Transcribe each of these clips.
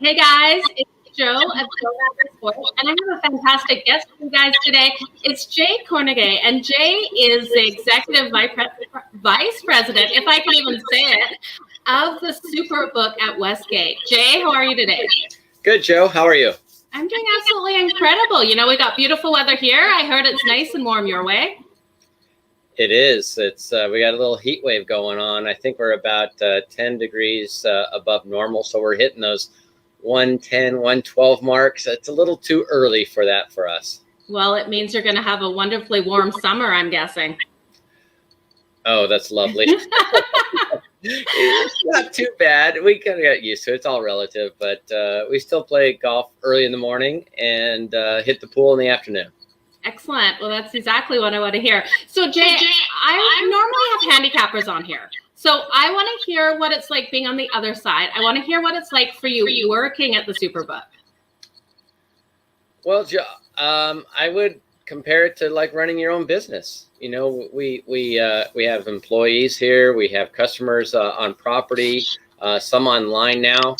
Hey guys, it's Joe of Joe Madden Sports, and I have a fantastic guest for you guys today. It's Jay Kornegay, and Jay is the executive vice president, if I can even say it, of the SuperBook at Westgate. Jay, how are you today? Good, Joe. How are you? I'm doing absolutely incredible. You know, we got beautiful weather here. I heard it's nice and warm your way. It is. It's we got a little heat wave going on. I think we're about 10 degrees above normal, so we're hitting those 110, 112 marks. It's a little too early for that for us. Well, it means you're going to have a wonderfully warm summer, I'm guessing. Oh, that's lovely. It's not too bad. We kind of got used to it. It's all relative, but we still play golf early in the morning and hit the pool in the afternoon. Excellent. Well, that's exactly what I want to hear. So, Jay, I normally have handicappers on here. So I want to hear what it's like being on the other side. I want to hear what it's like for you working at the SuperBook. Well, Joe, I would compare it to like running your own business. You know, we have employees here. We have customers on property, some online now,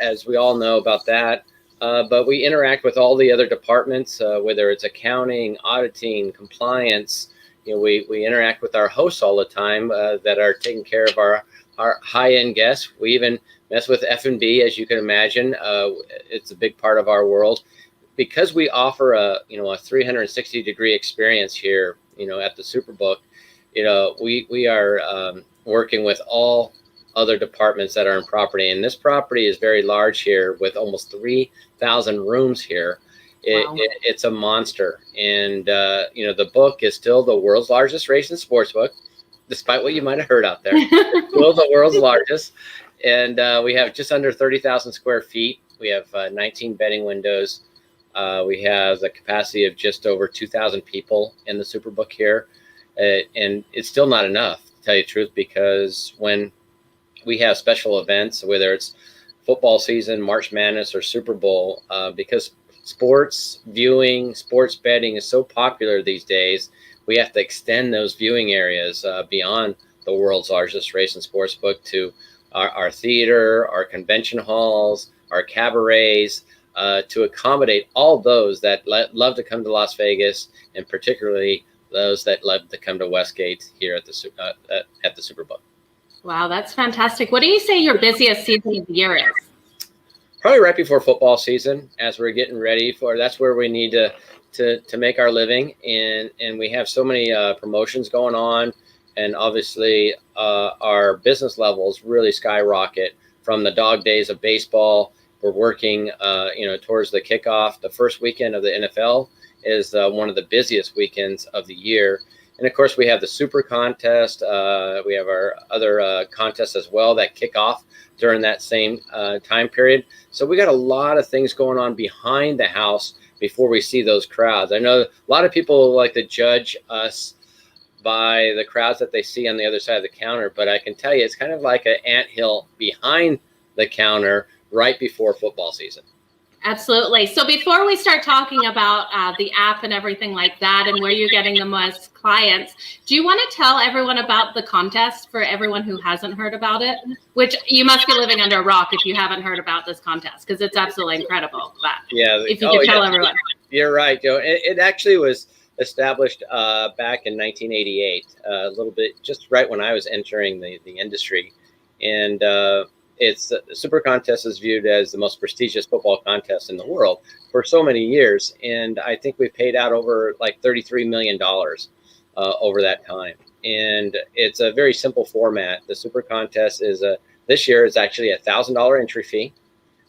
as we all know about that. But we interact with all the other departments, whether it's accounting, auditing, compliance. You know, we interact with our hosts all the time that are taking care of our high-end guests. We even mess with F&B, as you can imagine. It's a big part of our world because we offer a 360-degree experience here. You know, at the SuperBook, you know, we are working with all other departments that are in property, and this property is very large here with almost 3,000 rooms here. Wow. It's a monster, and you know, the book is still the world's largest race and sports book, despite what you might have heard out there. Still the world's largest, and we have just under 30,000 square feet. We have 19 betting windows. We have the capacity of just over 2,000 people in the SuperBook here, and it's still not enough, to tell you the truth, because when we have special events, whether it's football season, March Madness, or Super Bowl, because sports viewing, sports betting is so popular these days, we have to extend those viewing areas beyond the world's largest race and sports book to our theater, our convention halls, our cabarets, to accommodate all those that love to come to Las Vegas, and particularly those that love to come to Westgate here at the SuperBook. Wow, that's fantastic. What do you say your busiest season of the year is? Probably right before football season, as we're getting ready for. That's where we need to make our living, and we have so many promotions going on, and obviously our business levels really skyrocket from the dog days of baseball. We're working, towards the kickoff. The first weekend of the NFL is one of the busiest weekends of the year. And of course, we have the Super Contest. We have our other contests as well that kick off during that same time period. So we got a lot of things going on behind the house before we see those crowds. I know a lot of people like to judge us by the crowds that they see on the other side of the counter, but I can tell you it's kind of like an anthill behind the counter right before football season. Absolutely. So before we start talking about the app and everything like that and where you're getting the most clients, do you want to tell everyone about the contest for everyone who hasn't heard about it? Which you must be living under a rock if you haven't heard about this contest, because it's absolutely incredible. But yeah, if you could tell everyone. You're right, Joe. It actually was established back in 1988, a little bit just right when I was entering the industry. And the Super Contest is viewed as the most prestigious football contest in the world for so many years. And I think we paid out over like $33 million over that time. And it's a very simple format. The Super Contest is this year is actually a $1,000 entry fee.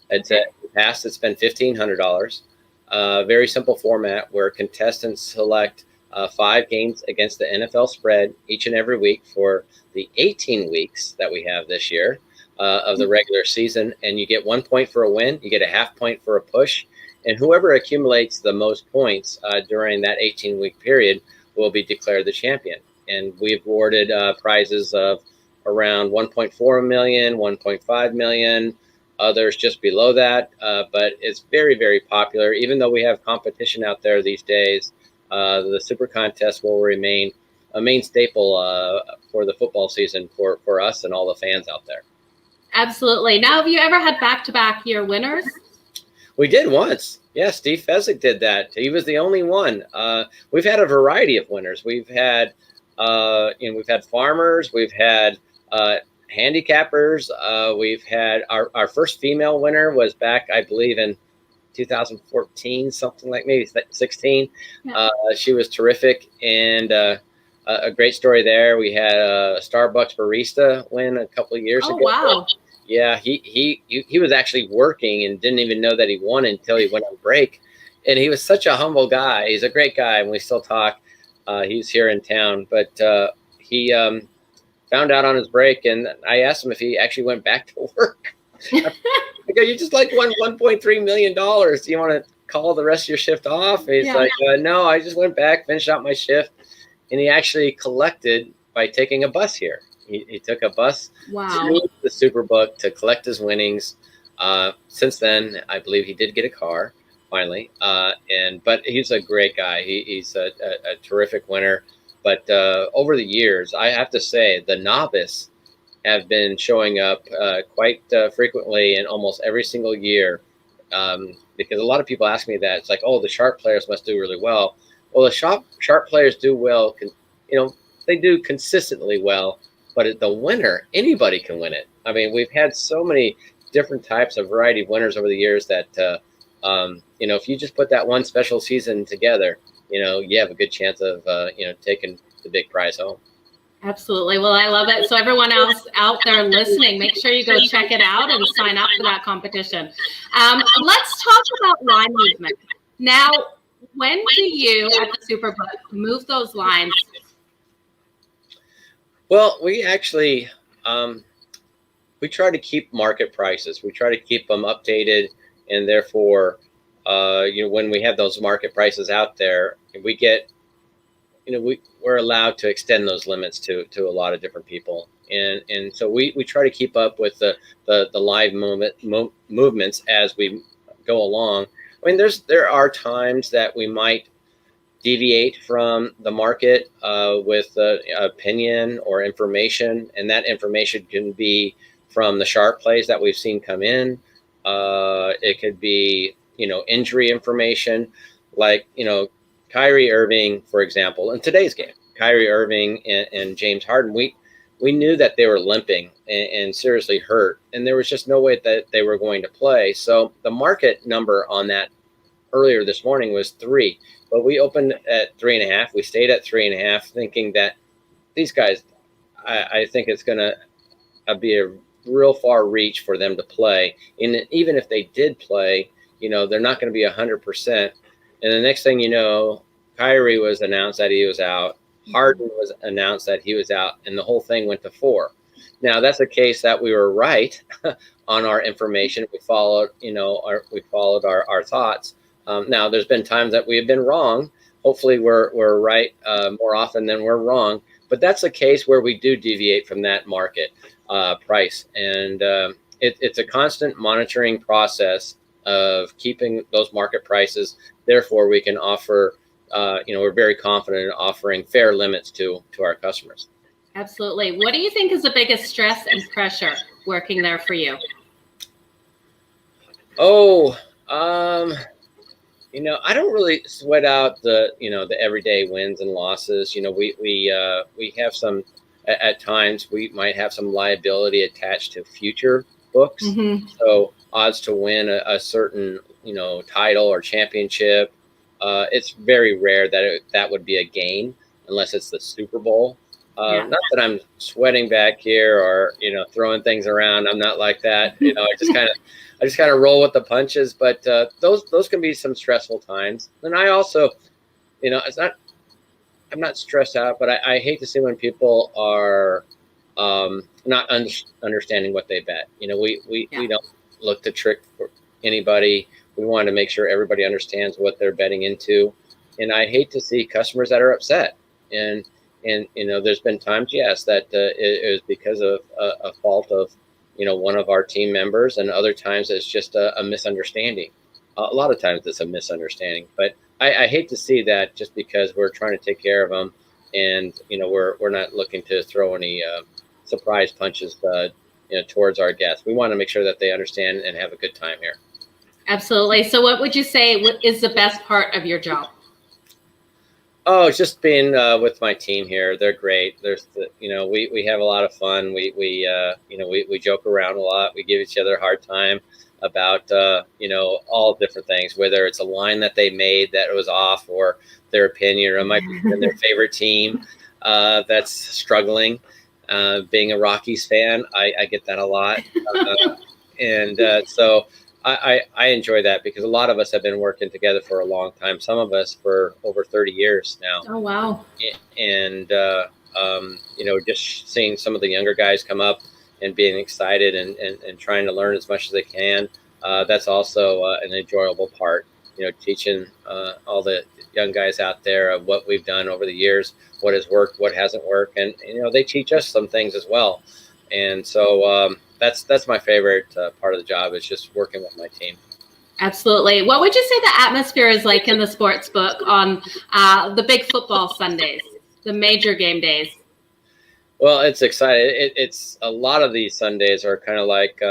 It's past, it's been $1,500. Very simple format where contestants select 5 games against the NFL spread each and every week for the 18 weeks that we have this year. Of the regular season, and you get 1 point for a win, you get a half point for a push, and whoever accumulates the most points during that 18-week period will be declared the champion. And we've awarded prizes of around 1.4 million, 1.5 million, others just below that, but it's very, very popular. Even though we have competition out there these days, the Super Contest will remain a main staple for the football season for us and all the fans out there. Absolutely. Now, have you ever had back-to-back year winners? We did once. Yeah, Steve Fezzik did that. He was the only one. We've had a variety of winners. We've had, we've had farmers. We've had handicappers. We've had our first female winner was back, I believe, in 2014, something like maybe 16. Yeah. She was terrific, and a great story there. We had a Starbucks barista win a couple of years ago. Oh, wow. Yeah, he was actually working and didn't even know that he won until he went on break. And he was such a humble guy. He's a great guy, and we still talk. He's here in town, but he found out on his break, and I asked him if he actually went back to work. I go, you just like won $1.3 million. Do you want to call the rest of your shift off? And he's like, no, I just went back, finished out my shift. And he actually collected by taking a bus here. He took a bus to the SuperBook to collect his winnings. Since then, I believe he did get a car finally. But he's a great guy. He's a terrific winner. But over the years, I have to say, the novice have been showing up quite frequently and almost every single year, because a lot of people ask me that. It's like, oh, the sharp players must do really well. Well, the sharp players do well. They do consistently well. But the winner, anybody can win it. I mean, we've had so many different types of variety of winners over the years that, if you just put that one special season together, you have a good chance of, taking the big prize home. Absolutely. Well, I love it. So everyone else out there listening, make sure you go check it out and sign up for that competition. Let's talk about line movement. Now, when do you at the SuperBook move those lines? Well, we actually, we try to keep market prices. We try to keep them updated, and therefore, when we have those market prices out there, we get, we're allowed to extend those limits to a lot of different people. And so we try to keep up with the live movements as we go along. I mean, there are times that we might deviate from the market with opinion or information, and that information can be from the sharp plays that we've seen come in. It could be, injury information, like, Kyrie Irving, for example, in today's game, Kyrie Irving and James Harden, we knew that they were limping and seriously hurt, and there was just no way that they were going to play. So the market number on that earlier this morning was 3, but we opened at 3.5. We stayed at 3.5, thinking that these guys, I think it's going to be a real far reach for them to play. And even if they did play, they're not going to be 100%. And the next thing you know, Kyrie was announced that he was out. Harden was announced that he was out, and the whole thing went to 4. Now, that's a case that we were right on our information. We followed, our thoughts. Now, there's been times that we have been wrong. Hopefully, we're right more often than we're wrong. But that's a case where we do deviate from that market price, and it's a constant monitoring process of keeping those market prices. Therefore, we can offer, we're very confident in offering fair limits to our customers. Absolutely. What do you think is the biggest stress and pressure working there for you? Oh, I don't really sweat out the everyday wins and losses. We have some, at times we might have some liability attached to future books. Mm-hmm. So odds to win a certain, title or championship. It's very rare that that would be a gain unless it's the Super Bowl. Not that I'm sweating back here or, throwing things around. I'm not like that. I just kind of roll with the punches, but those can be some stressful times. And I also, I'm not stressed out, but I hate to see when people are not understanding what they bet. We don't look to trick anybody. We want to make sure everybody understands what they're betting into. And I hate to see customers that are upset. And there's been times, yes, that it was because of a fault of, one of our team members, and other times it's just a misunderstanding. A lot of times it's a misunderstanding, but I hate to see that just because we're trying to take care of them, and we're not looking to throw any surprise punches towards our guests. We want to make sure that they understand and have a good time here. Absolutely. So what would you say is the best part of your job? Oh, it's just being with my team here. They're great. We have a lot of fun. We joke around a lot. We give each other a hard time about all different things, whether it's a line that they made that was off, or their opinion, or it might be their favorite team that's struggling. Being a Rockies fan, I get that a lot, so I enjoy that, because a lot of us have been working together for a long time. Some of us for over 30 years now. Oh, wow. And just seeing some of the younger guys come up and being excited and trying to learn as much as they can. That's also an enjoyable part, teaching all the young guys out there of what we've done over the years, what has worked, what hasn't worked. And, they teach us some things as well. And so that's my favorite part of the job, is just working with my team. Absolutely. What would you say the atmosphere is like in the sports book on the big football Sundays, the major game days? Well, it's exciting. It's a lot of these Sundays are kind of like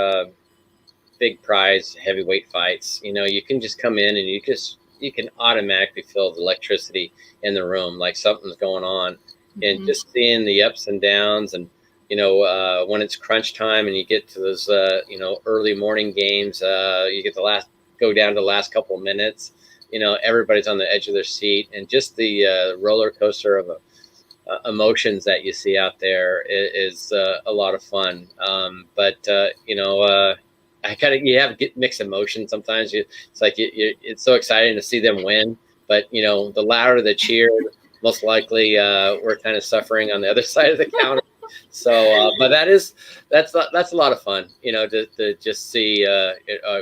big prize heavyweight fights. You can just come in and you can automatically feel the electricity in the room, like something's going on. Mm-hmm. And just seeing the ups and downs, and when it's crunch time and you get to those early morning games, you get go down to the last couple of minutes. Everybody's on the edge of their seat, and just the roller coaster of emotions that you see out there is a lot of fun. You have mixed emotions sometimes. It's like it's so exciting to see them win, but the louder the cheer, most likely we're kind of suffering on the other side of the counter. So, but that's a lot of fun, to just see.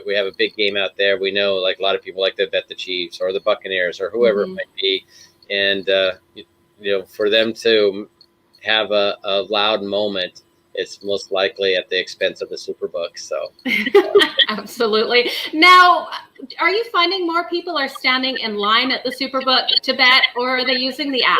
We have a big game out there. We know, like, a lot of people like to bet the Chiefs or the Buccaneers or whoever it might be, and for them to have a loud moment, it's most likely at the expense of the SuperBook. So, absolutely. Now, are you finding more people are standing in line at the SuperBook to bet, or are they using the app?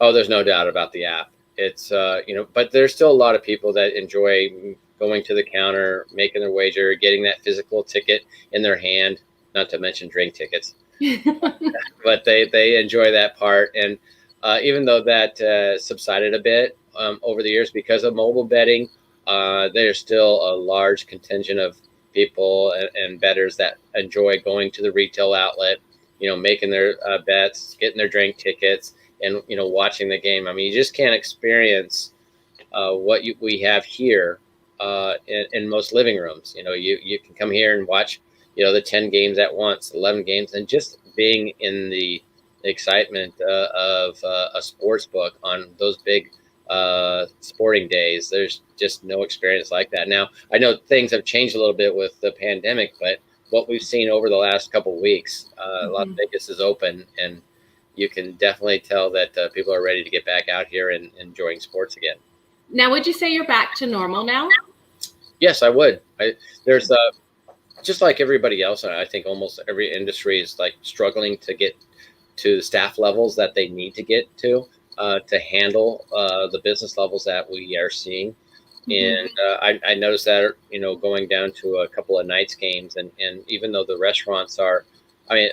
Oh, there's no doubt about the app. It's but there's still a lot of people that enjoy going to the counter, making their wager, getting that physical ticket in their hand, not to mention drink tickets. But they enjoy that part. And even though that subsided a bit over the years because of mobile betting, there's still a large contingent of people and bettors that enjoy going to the retail outlet, making their bets, getting their drink tickets, and watching the game. I mean, you just can't experience what we have here in most living rooms. You can come here and watch the 10 games at once, 11 games, and just being in the excitement of a sports book on those big sporting days. There's just no experience like that. Now, I know things have changed a little bit with the pandemic, but what we've seen over the last couple of weeks, Las Vegas is open, and you can definitely tell that people are ready to get back out here and enjoying sports again. Now, would you say you're back to normal now? Yes, I would. There's just like everybody else, I think almost every industry is like struggling to get to the staff levels that they need to get to handle the business levels that we are seeing. And I noticed that, going down to a couple of nights games, and even though the restaurants are, I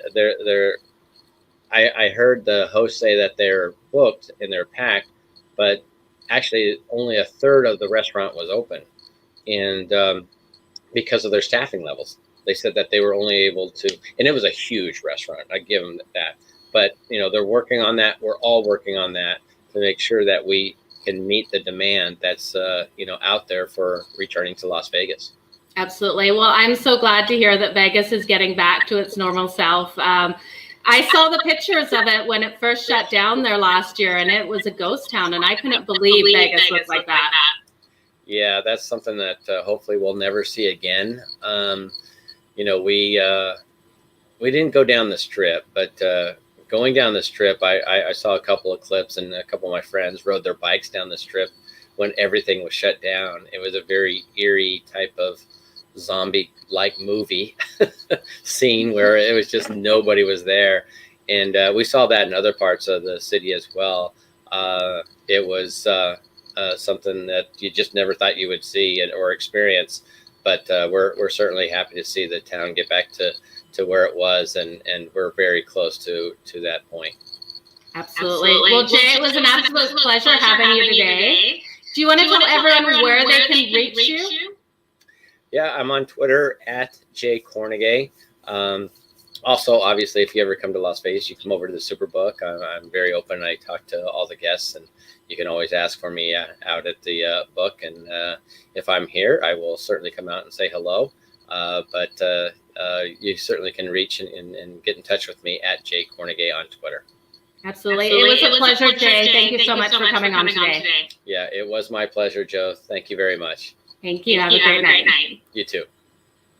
heard the host say that they're booked and they're packed, but actually only a third of the restaurant was open. And because of their staffing levels, they said that they were only able to, and it was a huge restaurant, I give them that. But, they're working on that. We're all working on that to make sure that we can meet the demand that's, out there for returning to Las Vegas. Absolutely. Well, I'm so glad to hear that Vegas is getting back to its normal self. I saw the pictures of it when it first shut down there last year, and it was a ghost town, and I couldn't believe Vegas looked like that. Yeah, that's something that hopefully we'll never see again. We didn't go down the Strip, but going down the Strip, I saw a couple of clips, and a couple of my friends rode their bikes down the Strip when everything was shut down. It was a very eerie type of zombie-like movie scene where it was just nobody was there. And we saw that in other parts of the city as well. It was something that you just never thought you would see or experience. But we're certainly happy to see the town get back to where it was, and we're very close to that point. Absolutely. Well, Jay, it was an absolute pleasure having you today. Do you want to tell everyone where they can reach you? Yeah, I'm on Twitter at Jay Kornegay. Also, obviously, if you ever come to Las Vegas, you come over to the SuperBook. I'm very open. I talk to all the guests, and you can always ask for me out at the book. And if I'm here, I will certainly come out and say hello. But you certainly can reach and get in touch with me at Jay Kornegay on Twitter. Absolutely. It was a pleasure, Jay. Thank you so much for coming on today. Yeah, it was my pleasure, Joe. Thank you very much. Thank you. Have a great night. You too.